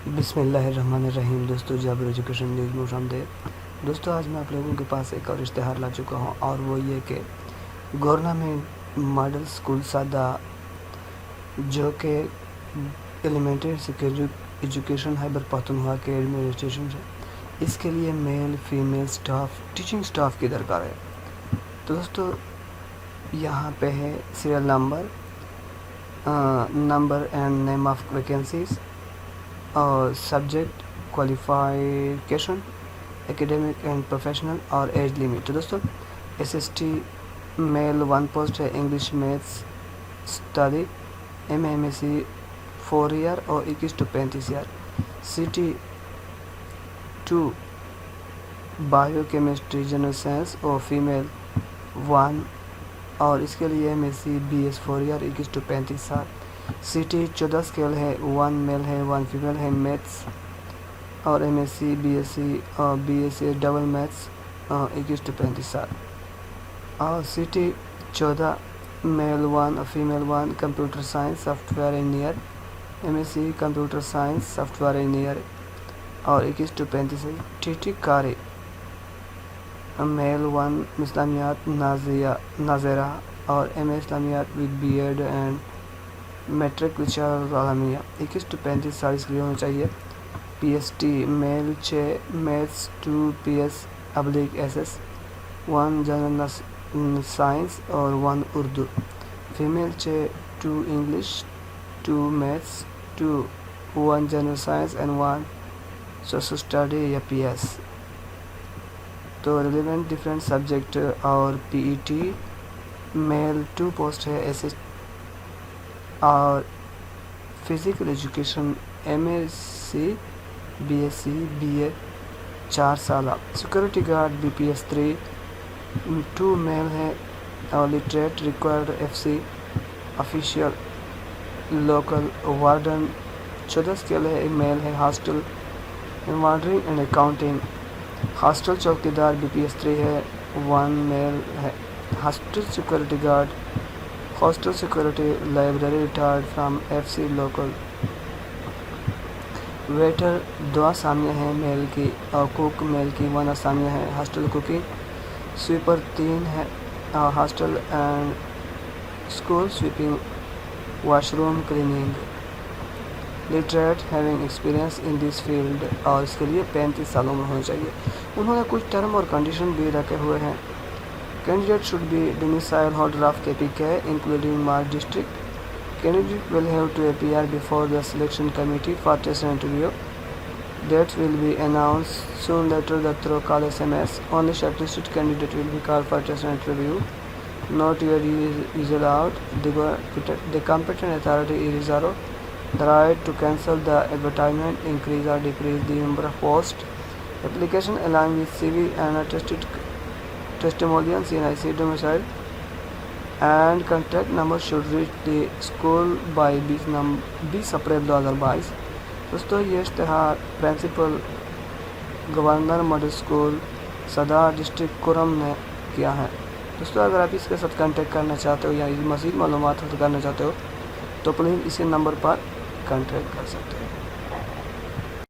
بسم اللہ الرحمن الرحیم۔ دوستو جابر ایجوکیشن نیوز میں خوش آمدید۔ دوستو آج میں آپ لوگوں کے پاس ایک اور اشتہار لا چکا ہوں، اور وہ یہ کہ گورنر میں ماڈل سکول سادہ جو کہ elementary secondary education Khyber Pakhtunkhwa کے ایڈمنسٹریشن ہے، اس کے لیے male female staff teaching staff کی درکار ہے۔ تو دوستو یہاں پہ ہے serial number and name of vacancies اور subject qualification academic and professional اور ایج لیمٹ۔ تو دوستو SST میل 1 پوسٹ ہے، English maths study MSc 4 year اور 21 to 35 year. CT 2 bio chemistry general science اور فیمیل 1 اور اس کے لیے MSc BS 4 ایئر 21 to 35 سال۔ CT 14 اسکیل ہے، 1 میل ہے 1 فیمیل ہے، میتھس اور MSc BSc اور BSc ڈبل میتھس 21 to 35 سال۔ اور CT 14 میل 1 اور female 1 computer science soft where engineer MSc computer science soft where engineer اور 21 to 35 TT کاری میل 1 اسلامیات ناظرہ اور MA اسلامیات with BEd اینڈ میٹرک اسامیاں 21 to 35 سال اس کے لیے ہونا چاہیے۔ PST میل 6 میتھس 2 PS/SS 1 جنرل سائنس اور 1 Urdu, female 6 2 English 2 maths 2 1 general science and 1 social study یا PS۔ تو ریلیونٹ ڈفرینٹ سبجیکٹ اور PET میل 2 پوسٹ ہے SST اور physical education MSc BSc BA 4 سالہ۔ سیکورٹی گارڈ BPS 3 2 میل ہے اور literate required FC official local warden 14 scale ہے، male ہے، ہاسٹل انوائرنگ اینڈ اکاؤنٹنگ۔ ہاسٹل چوکیدار BPS 3 ہے، 1 میل ہے۔ Hostel security guard hostel security library retired from FC local waiter 2 اسامیاں ہیں میل کی، اور کوک میل کی 1 اسامیاں ہے۔ ہاسٹل کوکنگ سویپر 3 ہے، اور hostel and school sweeping wash room cleaning. Literate having experience in this field اور اس کے لیے 35 سالوں میں ہونا چاہیے۔ انہوں نے کچھ ٹرم اور کنڈیشن بھی رکھے ہوئے ہیں۔ Candidate should be domicile holder of KPK including March district. Candidate will have to appear before the selection committee for test and interview. Dates will be announced soon later through call SMS. Only shortlisted candidate will be called for test and interview. No TRD is allowed. The competent authority is reserved the right to cancel the advertisement, increase or decrease the number of posts. Application along with CV and attested testimonials in IC domicile and contact number should reach the school by 20 April 2022۔ دوستو یہ اشتہار principal governor model school صدر district کرم نے کیا ہے۔ دوستو اگر آپ اس کے ساتھ کانٹیکٹ کرنا چاہتے ہو یا مزید معلومات حاصل کرنا چاہتے ہو تو پلیز اسی نمبر پر کانٹیکٹ کر سکتے ہو۔